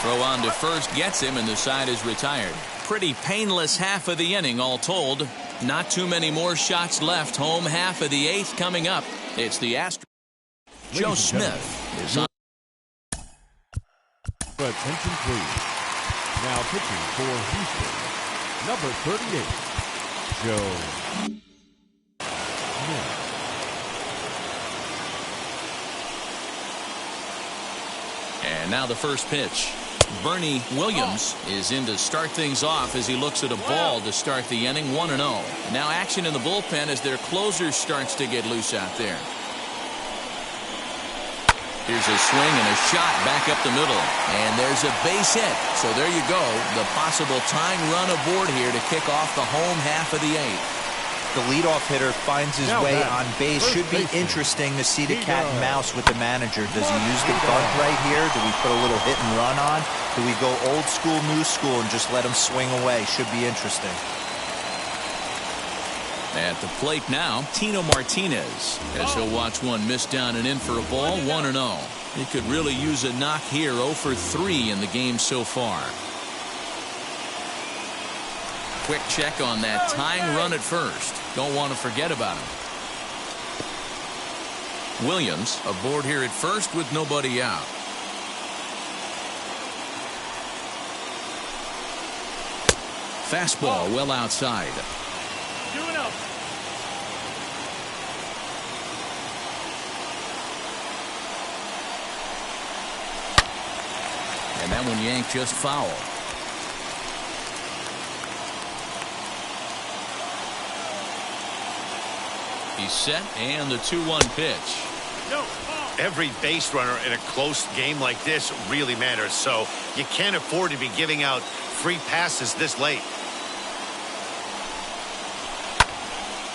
Throw on to first gets him, and the side is retired. Pretty painless half of the inning, all told. Not too many more shots left. Home half of the 8th coming up. It's the Astros. Joe Smith is on. Attention, please. Now pitching for Houston, number 38, Joe Smith. And now the first pitch. Bernie Williams is in to start things off as he looks at a ball to start the inning. 1-0. Now action in the bullpen as their closer starts to get loose out there. Here's a swing and a shot back up the middle. And there's a base hit. So there you go. The possible tying run aboard here to kick off the home half of the 8th. The leadoff hitter finds his way on base. Should be interesting to see the cat and mouse with the manager. Does he use the bunt right here? Do we put a little hit and run on? Do we go old school, new school, and just let him swing away? Should be interesting. At the plate now, Tino Martinez, as he'll watch one miss down and in for a ball. 1-0. He could really use a knock here. 0 for 3 in the game so far. Quick check on that tying run at first. Don't want to forget about him. Williams aboard here at first with nobody out. Fastball well outside. And that one yanked just foul. He's set, and the 2-1 pitch. Every base runner in a close game like this really matters, so you can't afford to be giving out free passes this late.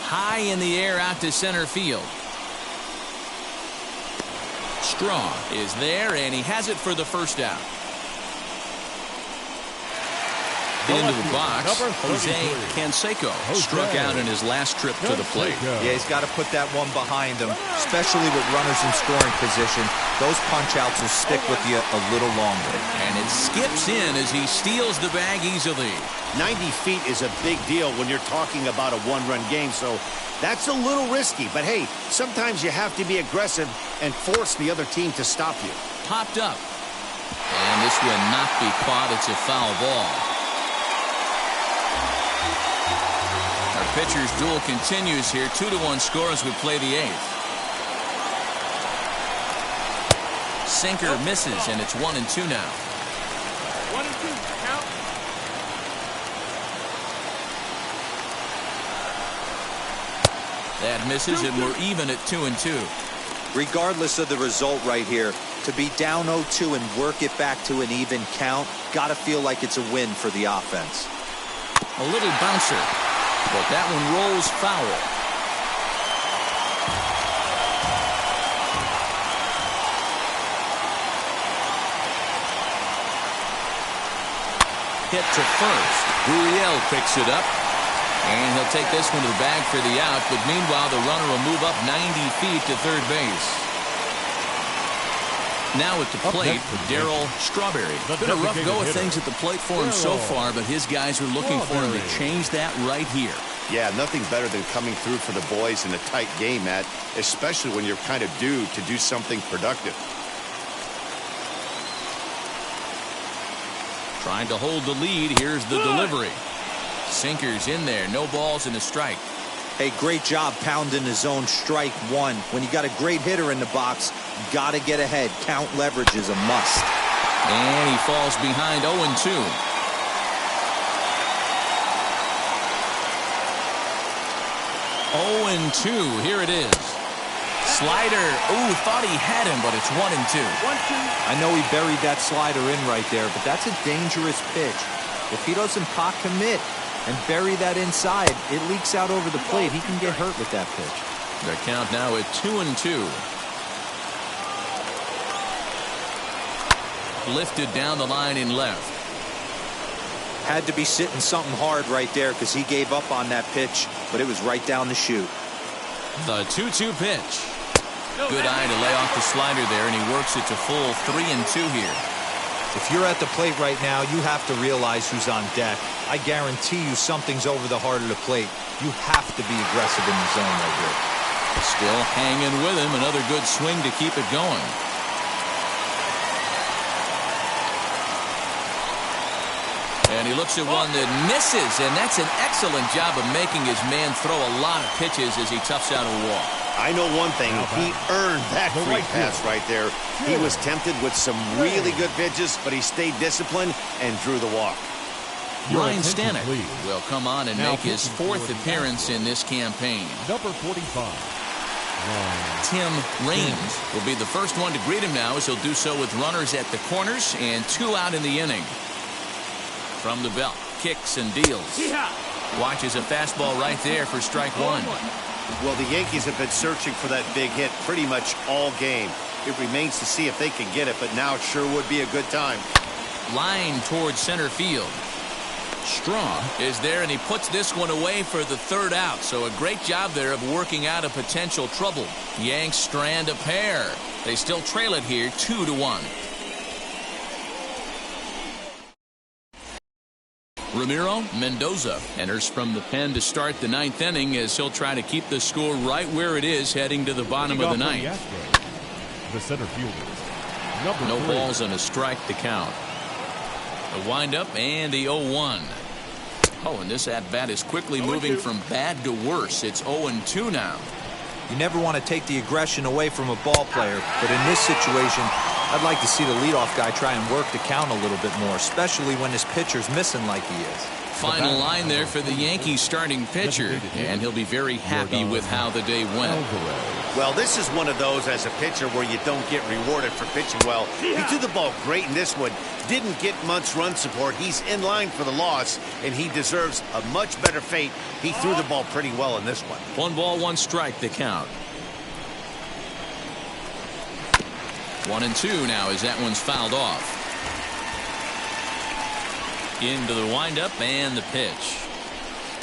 High in the air out to center field. Strong is there, and he has it for the first out. Into the box, Jose Canseco struck out in his last trip to the plate. Yeah, he's got to put that one behind him, especially with runners in scoring position. Those punch-outs will stick with you a little longer. And it skips in as he steals the bag easily. 90 feet is a big deal when you're talking about a one-run game, so that's a little risky. But hey, sometimes you have to be aggressive and force the other team to stop you. Popped up. And this will not be caught. It's a foul ball. Our pitcher's duel continues here. 2-1 score as we play the 8th. Sinker misses, and it's 1-2 now. 1-2 count. That misses, and we're even at 2-2. Regardless of the result right here, to be down 0-2 and work it back to an even count, got to feel like it's a win for the offense. A little bouncer, but that one rolls foul. Hit to first. Gurriel picks it up. And he'll take this one to the bag for the out. But meanwhile, the runner will move up 90 feet to third base. Now at the plate, Darryl Strawberry. Been a rough go of things at the plate for him so far, but his guys are looking for him to change that right here. Yeah, nothing better than coming through for the boys in a tight game, Matt, especially when you're kind of due to do something productive. Trying to hold the lead. Here's the delivery. Sinkers in there. No balls and a strike. Hey, great job pounding the zone. Strike one. When you got a great hitter in the box, got to get ahead. Count leverage is a must. And he falls behind 0-2. 0-2. Here it is. Slider. Ooh, thought he had him, but it's 1-2. I know he buried that slider in right there, but that's a dangerous pitch. If he doesn't pot commit and bury that inside, it leaks out over the plate. He can get hurt with that pitch. The count now at 2-2. Lifted down the line in left. Had to be sitting something hard right there because he gave up on that pitch, but it was right down the chute. The 2-2 pitch. Good eye to lay off the slider there, and he works it to full 3-2 here. If you're at the plate right now, you have to realize who's on deck. I guarantee you something's over the heart of the plate. You have to be aggressive in the zone right here. Still hanging with him. Another good swing to keep it going. And he looks at one that misses, and that's an excellent job of making his man throw a lot of pitches as he toughs out a walk. I know one thing. He earned that free pass right there. He was tempted with some really good pitches, but he stayed disciplined and drew the walk. Ryan Stanek will come on and make his fourth appearance in this campaign. Number 45. Tim Raines will be the first one to greet him now, as he'll do so with runners at the corners and 2 out in the inning. From the belt, kicks and deals. Watches a fastball right there for strike 1. Well, the Yankees have been searching for that big hit pretty much all game. It remains to see if they can get it, but now it sure would be a good time. Line towards center field. Straw is there, and he puts this one away for the 3rd out. So a great job there of working out a potential trouble. Yanks strand a pair. They still trail it here 2-1. Ramiro Mendoza enters from the pen to start the 9th inning, as he'll try to keep the score right where it is heading to the bottom of the 9th. The center fielders. No balls and a strike to count. The windup and the 0-1. Oh, and this at-bat is quickly moving from bad to worse. It's 0-2 now. You never want to take the aggression away from a ball player, but in this situation, I'd like to see the leadoff guy try and work the count a little bit more, especially when his pitcher's missing like he is. Final line there for the Yankees starting pitcher, and he'll be very happy with how the day went. Well, this is one of those as a pitcher where you don't get rewarded for pitching well. He threw the ball great in this one. Didn't get much run support. He's in line for the loss, and he deserves a much better fate. He threw the ball pretty well in this one. 1 ball, 1 strike, the count. 1-2 now as that one's fouled off. Into the windup and the pitch.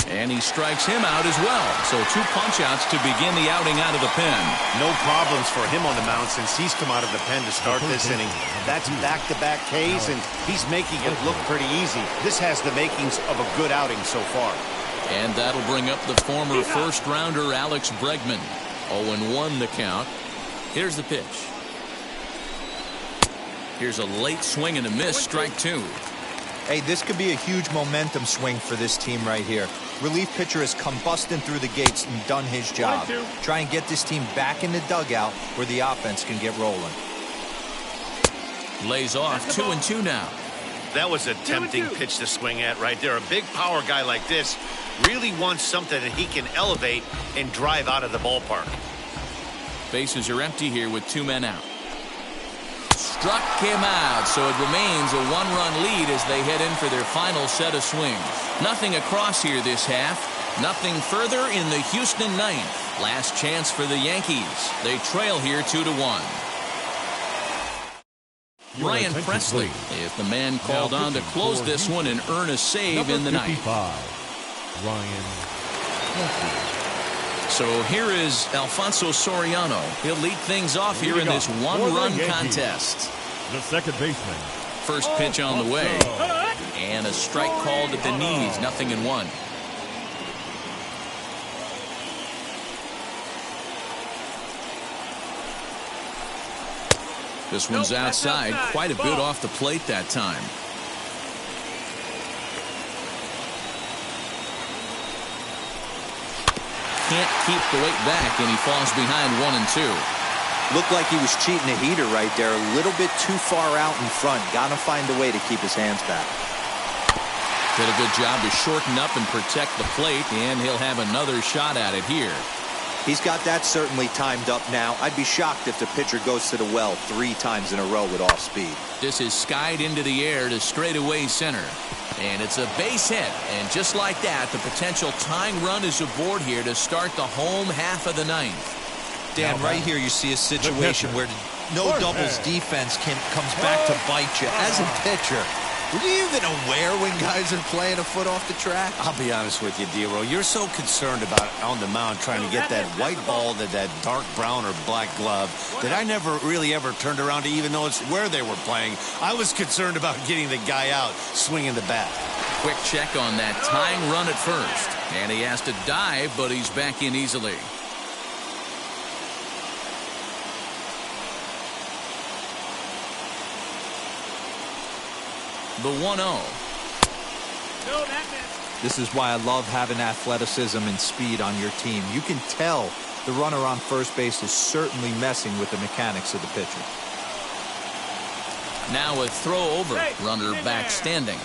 And he strikes him out as well. So 2 punch-outs to begin the outing out of the pen. No problems for him on the mound since he's come out of the pen to start this inning. That's back-to-back Ks, and he's making it look pretty easy. This has the makings of a good outing so far. And that'll bring up the former first-rounder Alex Bregman. 0-1 the count. Here's the pitch. Here's a late swing and a miss, strike 2. Hey, this could be a huge momentum swing for this team right here. Relief pitcher has come busting through the gates and done his job. Try and get this team back in the dugout where the offense can get rolling. Lays off 2-2 now. That was a tempting pitch to swing at right there. A big power guy like this really wants something that he can elevate and drive out of the ballpark. Bases are empty here with 2 men out. Struck him out, so it remains a 1-run lead as they head in for their final set of swings. Nothing across here this half. Nothing further in the Houston 9th. Last chance for the Yankees. They trail here 2-1. Ryan Presley is the man called on to close this one and earn a save in the 9th. Ryan Presley. So here is Alfonso Soriano. He'll lead things off here in this 1-run contest. The second baseman. First pitch on the way. And a strike called at the knees. 0-1. This one's outside. Quite a bit off the plate that time. Can't keep the weight back, and he falls behind 1-2. Looked like he was cheating a heater right there. A little bit too far out in front. Got to find a way to keep his hands back. Did a good job to shorten up and protect the plate, and he'll have another shot at it here. He's got that certainly timed up now. I'd be shocked if the pitcher goes to the well 3 times in a row with off speed. This is skied into the air to straightaway center. And it's a base hit. And just like that, the potential tying run is aboard here to start the home half of the 9th. Dan, right here you see a situation where no doubles defense comes back to bite you. As a pitcher, were you even aware when guys are playing a foot off the track? I'll be honest with you, D-Row. You're so concerned about on the mound trying to get that white ball to that dark brown or black glove that I never really ever turned around to even notice where they were playing. I was concerned about getting the guy out swinging the bat. Quick check on that tying run at first. And he has to dive, but he's back in easily. The 1-0. This is why I love having athleticism and speed on your team. You can tell the runner on first base is certainly messing with the mechanics of the pitcher. Now a throw over. Runner back standing.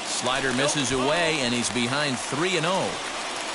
Slider misses away, and he's behind 3-0.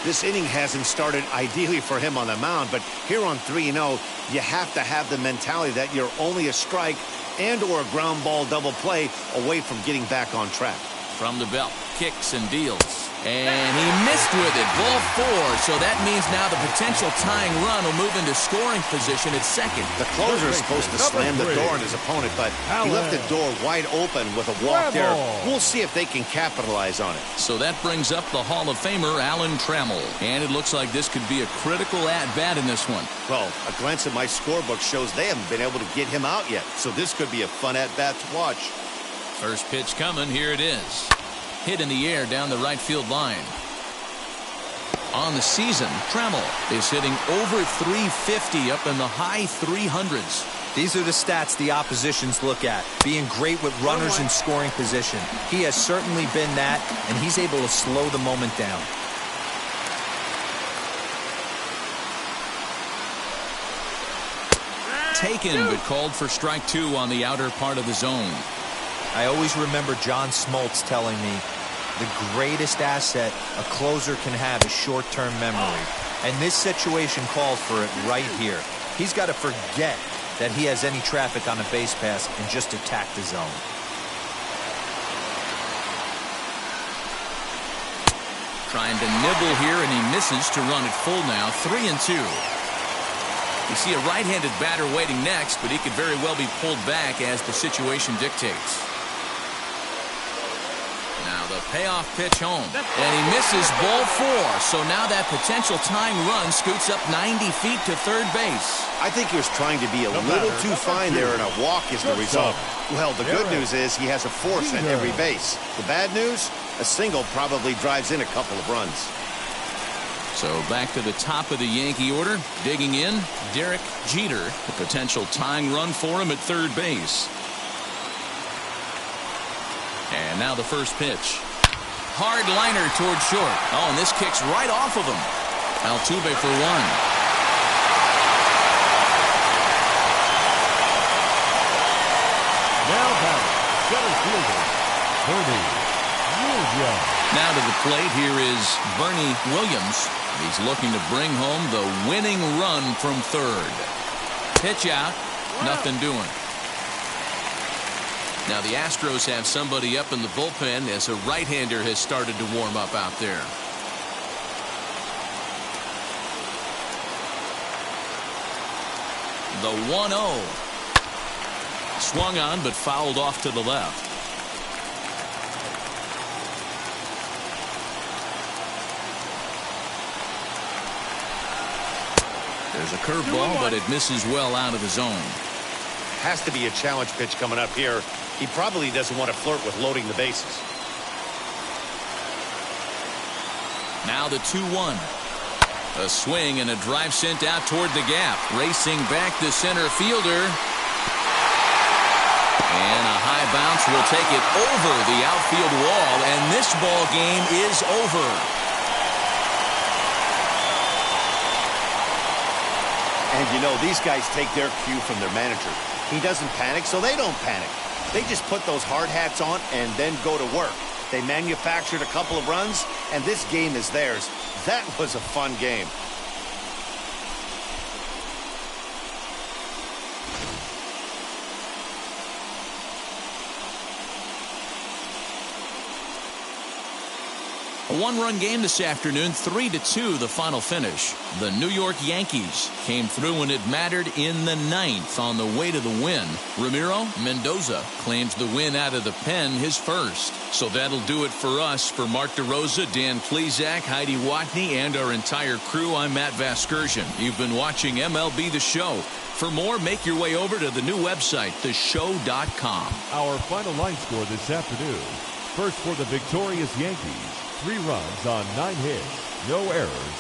This inning hasn't started ideally for him on the mound, but here on 3-0, you have to have the mentality that you're only a strike and or a ground ball double play away from getting back on track. From the belt, kicks and deals. And he missed with it. Ball 4. So that means now the potential tying run will move into scoring position at second. The closer is supposed to slam the door on his opponent, but he left the door wide open with a walk there. We'll see if they can capitalize on it. So that brings up the Hall of Famer, Alan Trammell. And it looks like this could be a critical at-bat in this one. Well, a glance at my scorebook shows they haven't been able to get him out yet. So this could be a fun at-bat to watch. First pitch coming. Here it is. Hit in the air down the right field line. On the season, Trammell is hitting over 350 up in the high 300s. These are the stats the oppositions look at. Being great with runners in scoring position. He has certainly been that, and he's able to slow the moment down. Taken, but called for strike 2 on the outer part of the zone. I always remember John Smoltz telling me the greatest asset a closer can have is short-term memory. And this situation calls for it right here. He's got to forget that he has any traffic on a base pass and just attack the zone. Trying to nibble here, and he misses to run it full now. 3-2. You see a right-handed batter waiting next, but he could very well be pulled back as the situation dictates. Now the payoff pitch home, and he misses ball 4. So now that potential tying run scoots up 90 feet to third base. I think he was trying to be a little too fine there, and a walk is the result. Well, the good news is he has a force at every base. The bad news, a single probably drives in a couple of runs. So back to the top of the Yankee order, digging in, Derek Jeter, a potential tying run for him at third base. And now the first pitch. Hard liner toward short. Oh, and this kicks right off of him. Altuve for 1. Now batting, center fielder, Bernie Williams. Now to the plate, here is Bernie Williams. He's looking to bring home the winning run from third. Pitch out, nothing doing. Now the Astros have somebody up in the bullpen as a right-hander has started to warm up out there. The 1-0. Swung on but fouled off to the left. There's a curveball, but it misses well out of the zone. Has to be a challenge pitch coming up here. He probably doesn't want to flirt with loading the bases. Now the 2-1. A swing and a drive sent out toward the gap. Racing back the center fielder. And a high bounce will take it over the outfield wall, and this ball game is over. And you know, these guys take their cue from their manager. He doesn't panic, so they don't panic. They just put those hard hats on and then go to work. They manufactured a couple of runs, and this game is theirs. That was a fun game. A one-run game this afternoon, 3-2 the final finish. The New York Yankees came through when it mattered in the ninth on the way to the win. Ramiro Mendoza claims the win out of the pen, his first. So that'll do it for us. For Mark DeRosa, Dan Plesac, Heidi Watney, and our entire crew, I'm Matt Vasgersian. You've been watching MLB The Show. For more, make your way over to the new website, theshow.com. Our final line score this afternoon. First for the victorious Yankees, 3 runs on 9 hits, no errors.